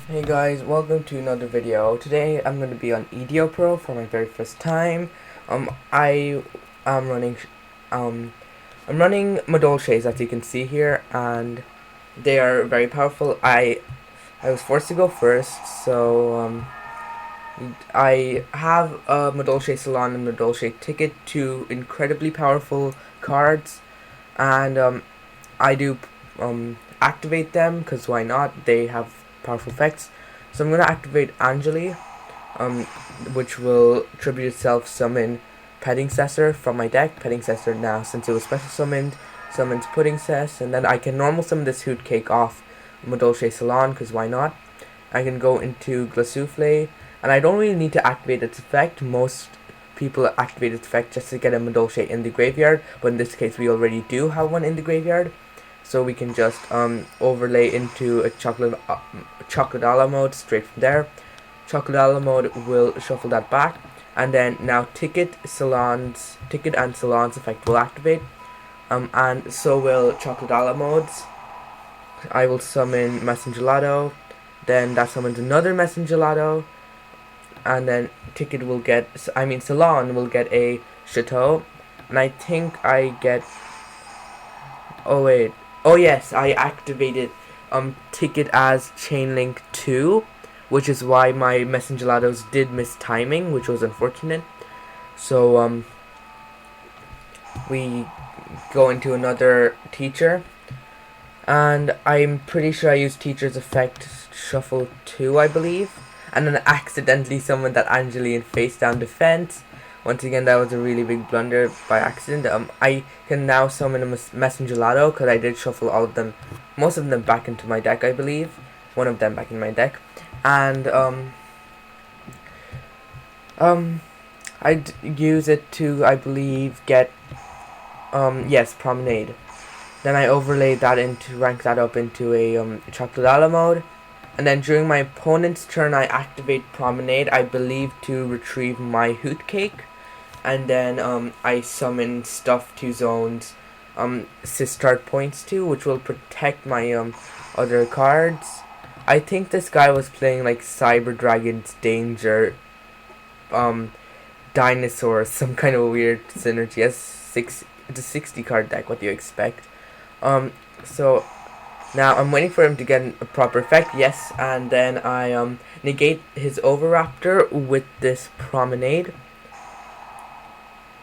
Hey guys, welcome to another video. Today I'm going to be on EDO Pro for my very first time. I am running Madolches, as you can see here, and they are very powerful. I was forced to go first, so I have a Madolche Salon and Madolche ticket, two incredibly powerful cards, and I do activate them because why not? They have powerful effects. So I'm going to activate Angeli, which will tribute itself summon Pedincessor from my deck. Pedincessor now, since it was special summoned, summons Puddingcess, and then I can normal summon this Hoot Cake off Madolche Salon because why not? I can go into Glassouffle, and I don't really need to activate its effect. Most people activate its effect just to get a Madolche in the graveyard, but in this case we already do have one in the graveyard. So we can just overlay into a Chocolate mode straight from there. Chocolate mode will shuffle that back, and then now Ticket and Salon's effect will activate, and so will Chocolate modes. I will summon Messengelato, then that summons another Messengelato, and then Salon will get a Chateau, and I think I get. Oh yes, I activated Ticket as Chainlink 2, which is why my Messengelatos did miss timing, which was unfortunate. So we go into another teacher, and I'm pretty sure I used Teacher's Effect Shuffle 2, I believe, and then accidentally summoned that Angeli in face down defense. Once again, that was a really big blunder by accident. I can now summon a Messengelato because I did shuffle all of them, most of them back into my deck, I believe. One of them back in my deck. And, I'd use it to, I believe, get, yes, Promenade. Then I overlay that rank that up into a, Chocolate mode. And then during my opponent's turn, I activate Promenade, I believe, to retrieve my Hoot Cake. And then I summon stuff to zones Sistart points to, which will protect my other cards. I think this guy was playing like Cyber Dragon's Danger, Dinosaur, some kind of weird synergy. It's a 60 card deck, what do you expect? So now I'm waiting for him to get a proper effect, yes, and then I negate his Overraptor with this Promenade.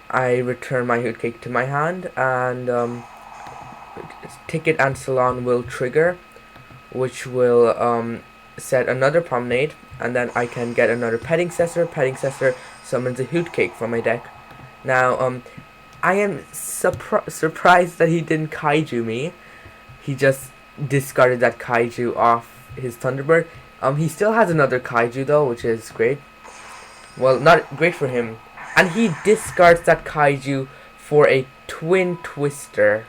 I return my Hoot Cake to my hand, and Ticket and Salon will trigger, which will set another Promenade, and then I can get another Pedincessor. Pedincessor summons a Hoot Cake from my deck. Now, I am surprised that he didn't Kaiju me. He just discarded that Kaiju off his Thunderbird. He still has another Kaiju though, which is great. Well, not great for him. And he discards that Kaiju for a Twin Twister.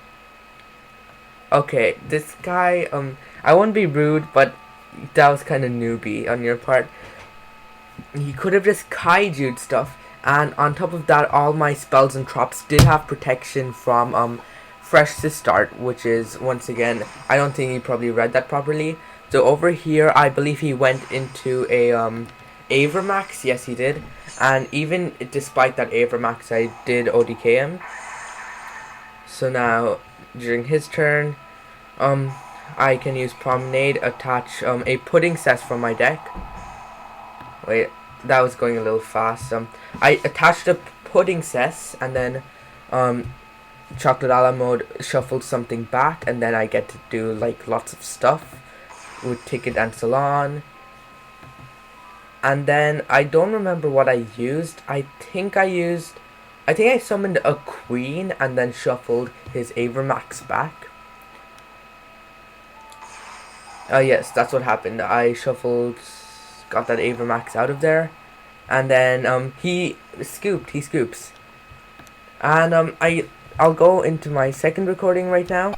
Okay, this guy, I won't be rude, but that was kind of newbie on your part. He could have just Kaiju'd stuff, and on top of that, all my spells and traps did have protection from, Fresh Sistart, which is, once again, I don't think he probably read that properly. So over here, I believe he went into a, Avermax, yes he did, and even despite that Avermax I did ODK him. So now, during his turn, I can use Promenade, attach a Puddingcess from my deck. Wait, that was going a little fast. I attached a Puddingcess, and then Chocolate mode shuffled something back, and then I get to do like lots of stuff with Ticket and Salon. And then I don't remember what I used. I think I summoned a Queen and then shuffled his Avermax back. Yes, that's what happened. I shuffled, got that Avermax out of there, and then he scoops. And I'll go into my second recording right now.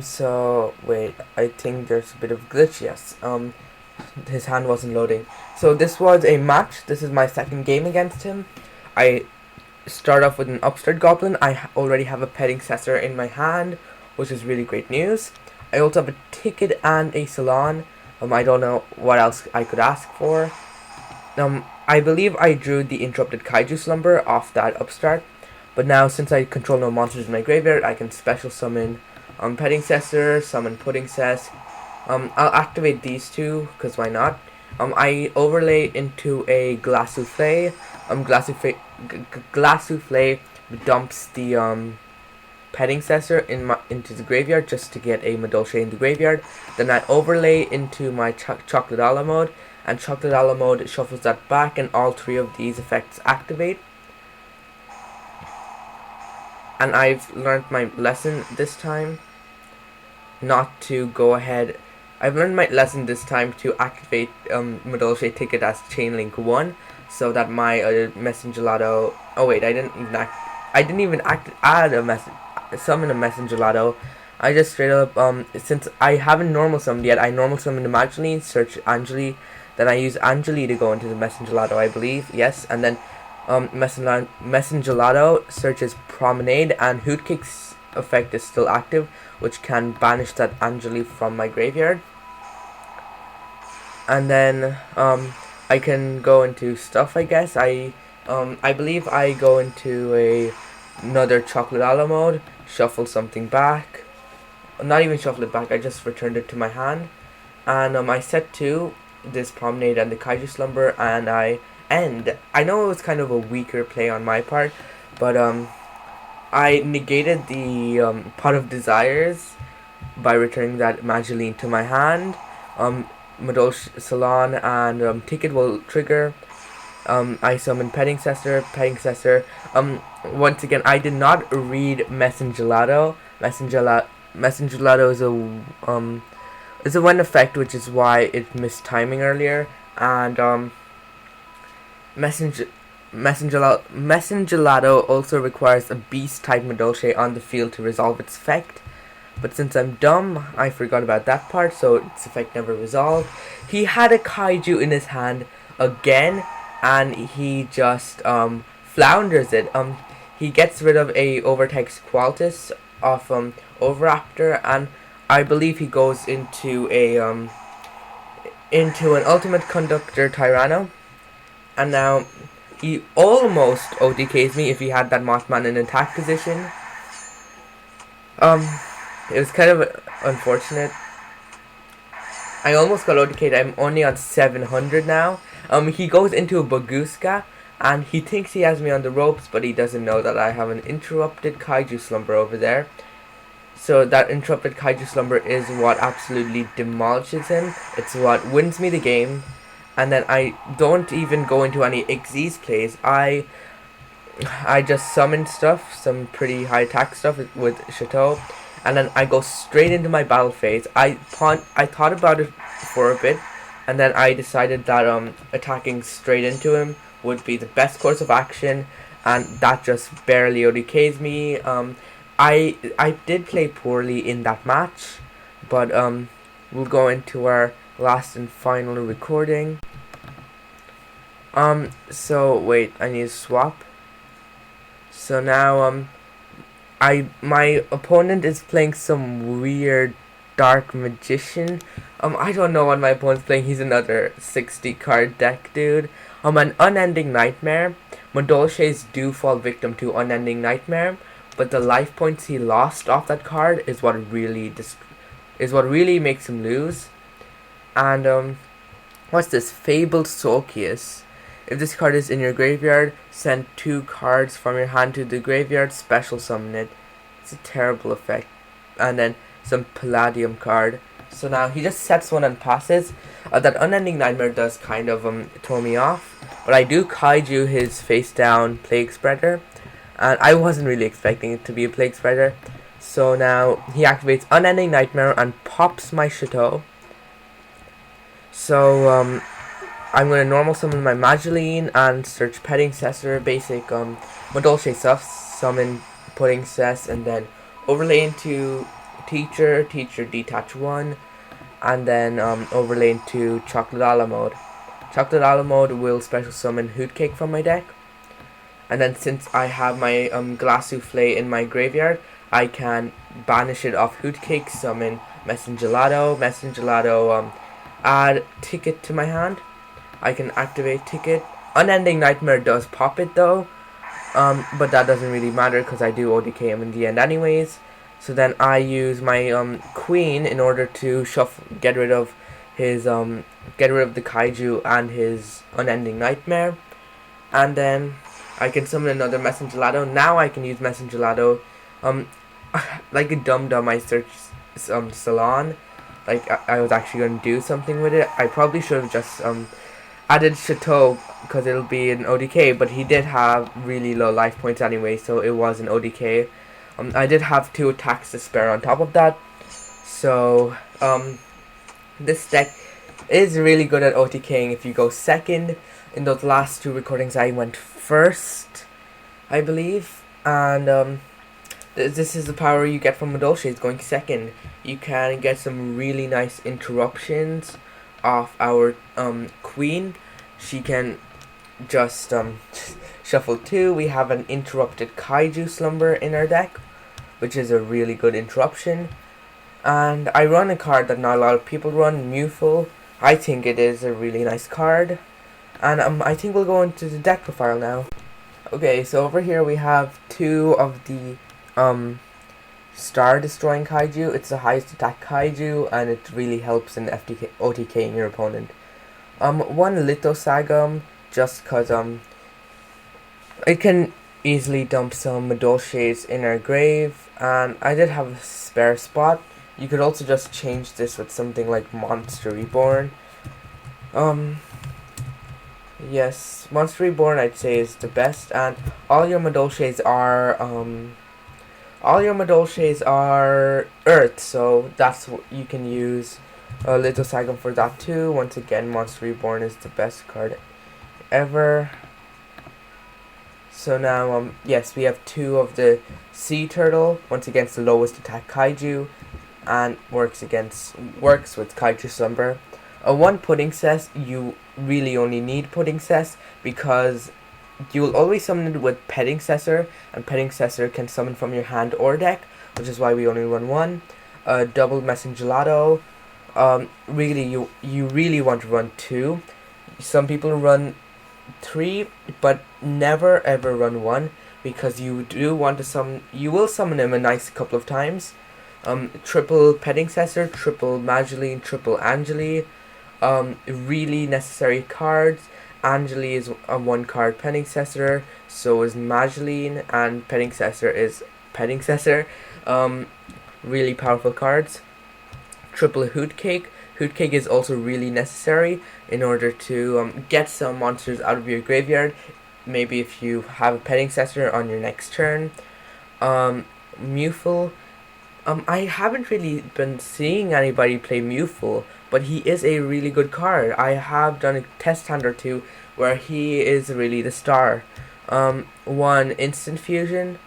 So wait, I think there's a bit of glitch. Yes. His hand wasn't loading. So this was a match. This is my second game against him. I start off with an Upstart Goblin. I already have a Pedincessor in my hand, which is really great news. I also have a Ticket and a Salon. I don't know what else I could ask for. I believe I drew the Interrupted Kaiju Slumber off that upstart, but now since I control no monsters in my graveyard, I can special summon Petting Cessor, summon Pudding Cess. I'll activate these two, because why not? I overlay into a Glass Souffle. Glass Souffle dumps the Petting Cessor into the graveyard just to get a Madolche in the graveyard. Then I overlay into my Chocolate a la mode, and Chocolate a la mode shuffles that back, and all three of these effects activate. And I've learned my lesson this time not to go ahead. I've learned my lesson this time to activate Madolche Ticket as Chainlink 1, so that my Messengelato. Oh wait, I didn't even summon a Messengelato. I just straight up since I haven't normal summoned yet, I normal summoned the Madolche, search Angeli, then I use Angeli to go into the Messengelato, I believe, yes, and then Messengelato searches Promenade, and Hootkick's effect is still active, which can banish that Angeli from my graveyard. And then I can go into stuff, I guess. I believe I go into another Chocolate a la mode, shuffle something back. Not even shuffle it back, I just returned it to my hand. And I set to this Promenade and the Kaiju Slumber, and I end. I know it was kind of a weaker play on my part, but I negated the Pot of Desires by returning that Mageline to my hand. Madolche Salon and Ticket will trigger. I summon Petting Cessor. Once again, I did not read Messengelato. Messengelato is a one effect, which is why it missed timing earlier. And Messengelato also requires a beast type Madolche on the field to resolve its effect. But since I'm dumb, I forgot about that part, so its effect never resolved. He had a Kaiju in his hand again, and he just flounders it. He gets rid of a Overtext Qualtis of Overraptor, and I believe he goes into an Ultimate Conductor Tyranno. And now he almost OTKs me if he had that Mothman in attack position. It was kind of unfortunate. I almost got OTK'd. I'm only on 700 now. He goes into a Baguska, and he thinks he has me on the ropes, but he doesn't know that I have an Interrupted Kaiju Slumber over there. So that Interrupted Kaiju Slumber is what absolutely demolishes him. It's what wins me the game. And then I don't even go into any Otk'S plays. I just summon stuff, some pretty high attack stuff with Chateau, and then I go straight into my battle phase. I thought about it for a bit, and then I decided that attacking straight into him would be the best course of action, and that just barely ODKs me. I did play poorly in that match, but we'll go into our last and final recording. So wait, I need to swap. So now my opponent is playing some weird Dark Magician. I don't know what my opponent's playing. He's another 60 card deck dude. An Unending Nightmare. Madolches do fall victim to Unending Nightmare, but the life points he lost off that card is what really makes him lose. And what's this? Fabled Sulcius. If this card is in your graveyard, send 2 cards from your hand to the graveyard, special summon it. It's a terrible effect. And then some Palladium card. So now he just sets one and passes. That Unending Nightmare does kind of throw me off. But I do Kaiju his face down Plague Spreader. And I wasn't really expecting it to be a Plague Spreader. So now he activates Unending Nightmare and pops my Chateau. So I'm going to normal summon my Mageline and search Petting Cessor, basic Madolche stuff, summon Pudding Cess, and then overlay into Teacher detach 1, and then overlay into Chocolate a la mode. Chocolate a la mode will special summon Hootcake from my deck, and then since I have my Glass Souffle in my graveyard, I can banish it off Hootcake, summon Messengelato, add Ticket to my hand. I can activate Ticket. Unending Nightmare does pop it though, but that doesn't really matter because I do ODK him in the end anyways. So then I use my Queen in order to get rid of his get rid of the Kaiju and his Unending Nightmare, and then I can summon another Messengelado. Now I can use Messengelado. Like a dumb I searched Salon. Like I was actually gonna do something with it. I probably should have just added Chateau because it'll be an ODK, but he did have really low life points anyway, so it was an ODK. I did have 2 attacks to spare on top of that, so this deck is really good at OTKing if you go second. In those last 2 recordings I went first, I believe, and this is the power you get from Madolche, going second. You can get some really nice interruptions off our Queen. She can just shuffle 2. We have an interrupted Kaiju Slumber in our deck, which is a really good interruption. And I run a card that not a lot of people run, Mewful. I think it is a really nice card. And I think we'll go into the deck profile now. Okay, so over here we have 2 of the Star Destroying Kaiju. It's the highest attack Kaiju, and it really helps in OTKing your opponent. 1 Lithosagum, just cause it can easily dump some Madolches in our grave, and I did have a spare spot. You could also just change this with something like Monster Reborn. Yes, Monster Reborn I'd say is the best, and all your Madolches are Earth, so that's what you can use Lithosagum for that too. Once again, Monster Reborn is the best card ever. So now, yes, we have 2 of the Sea Turtle. Once again, it's the lowest attack Kaiju, and works with Kaiju Slumber. 1 Pudding Cess, you really only need Pudding Cess because you will always summon it with Petting Cessor, and Petting Cessor can summon from your hand or deck, which is why we only run 1. Double Messengelado. Really, you really want to run 2. Some people run 3, but never ever run 1 because you do want to summon. You will summon him a nice couple of times. Triple Petting Cessor, triple Mageline, triple Angeli. Really necessary cards. Angeli is a 1 card Petting Cessor, so is Mageline, and Petting Cessor is Petting Cessor. Really powerful cards. Triple Hoot Cake. Hoot Cake is also really necessary in order to get some monsters out of your graveyard. Maybe if you have a Petting Cessor on your next turn. Mewful. I haven't really been seeing anybody play Mewful, but he is a really good card. I have done a test hand or 2 where he is really the star. 1 Instant Fusion.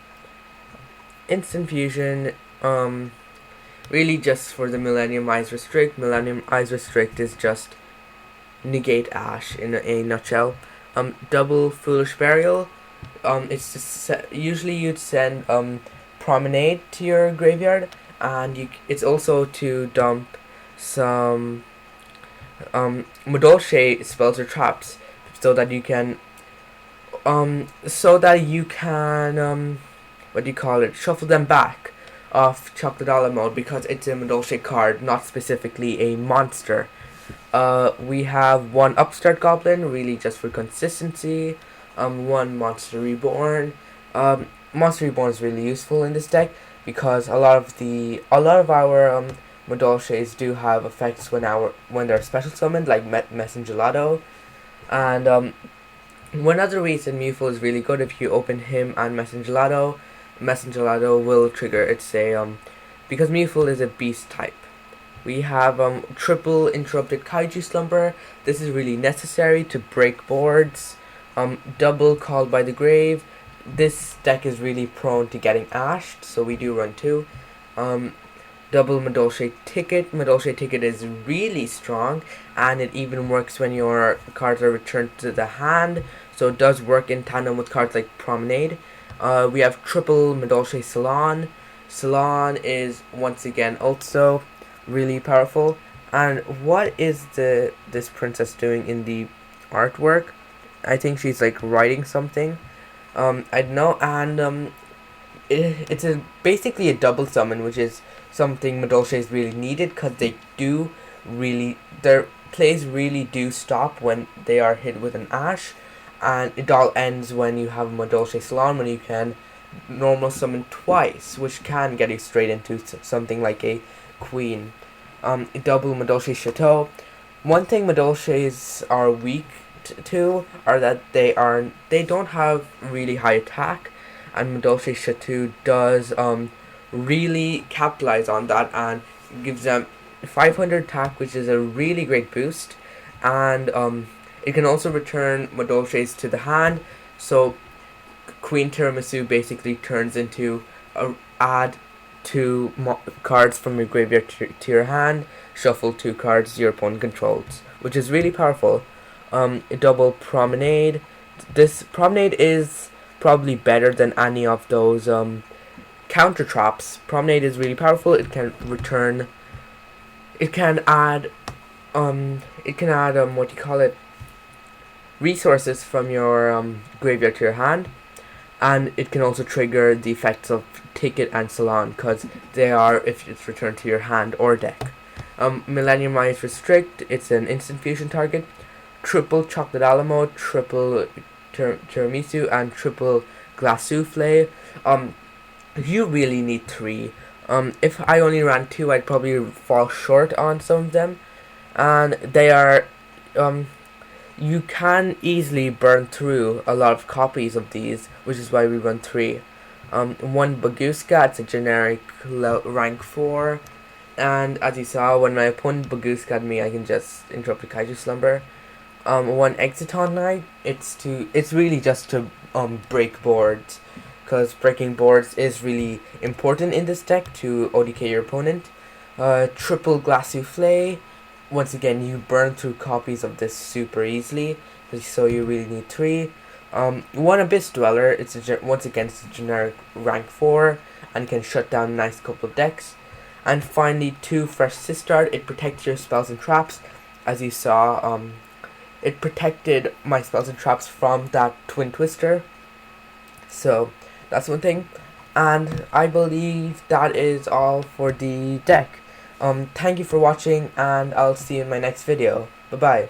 Instant Fusion, really just for the Millennium Eyes Restrict. Millennium Eyes Restrict is just negate Ash in a nutshell. Double Foolish Burial. It's just usually you'd send Promenade to your graveyard, and it's also to dump some Madolche spells or traps, so that you can what do you call it, shuffle them back off Chocolate mode, because it's a Madolche card, not specifically a monster. We have 1 Upstart Goblin, really just for consistency. 1 Monster Reborn. Monster Reborn is really useful in this deck because a lot of our Madolches do have effects when they're special summoned, like Messengelado. And one other reason Mewful is really good, if you open him and Messengelado will trigger. It's a because Mewful is a beast type. We have triple Interrupted Kaiju Slumber. This is really necessary to break boards. Double Called by the Grave. This deck is really prone to getting ashed, so we do run 2. Double Madolche Ticket. Madolche Ticket is really strong, and it even works when your cards are returned to the hand, so it does work in tandem with cards like Promenade. We have triple Madolche Salon. Salon is once again also really powerful, And what is this princess doing in the artwork? I think she's like writing something. I don't know. And it's basically a double summon, which is something Madolche is really needed, because their plays really do stop when they are hit with an Ash, and it all ends when you have Madolche Salon, when you can normal summon twice, which can get you straight into something like a queen. Double Madolche Chateau. One thing Madolches are weak to are that they don't have really high attack, and Madolche Chateau does really capitalize on that and gives them 500 attack, which is a really great boost, and it can also return Madolches to the hand, so Queen Tiramisu basically turns into add two cards from your graveyard to your hand, shuffle two cards your opponent controls, which is really powerful. A double Promenade. This Promenade is probably better than any of those counter traps. Promenade is really powerful. It can return. It can add. What do you call it? Resources from your graveyard to your hand, and it can also trigger the effects of Ticket and Salon, because they are if it's returned to your hand or deck. Millennium Eyes Restrict. It's an instant fusion target. Triple Chocolate Alamo, triple Tiramisu, and triple Glace Souffle. You really need 3. If I only ran 2, I'd probably fall short on some of them, and they are you can easily burn through a lot of copies of these, which is why we run 3. One Baguska, it's a generic rank 4, and as you saw, when my opponent Baguska'd me, I can just interrupt the Kaiju Slumber. One Exiton Knight, it's really just to break boards, because breaking boards is really important in this deck to ODK your opponent. Triple Glace Souffle. Once again, you burn through copies of this super easily, so you really need 3. One Abyss Dweller, once again it's a generic rank 4, and can shut down a nice couple of decks. And finally, 2 Fresh Sistard. It protects your spells and traps. As you saw, it protected my spells and traps from that Twin Twister. So that's one thing, and I believe that is all for the deck. Thank you for watching, and I'll see you in my next video. Bye bye.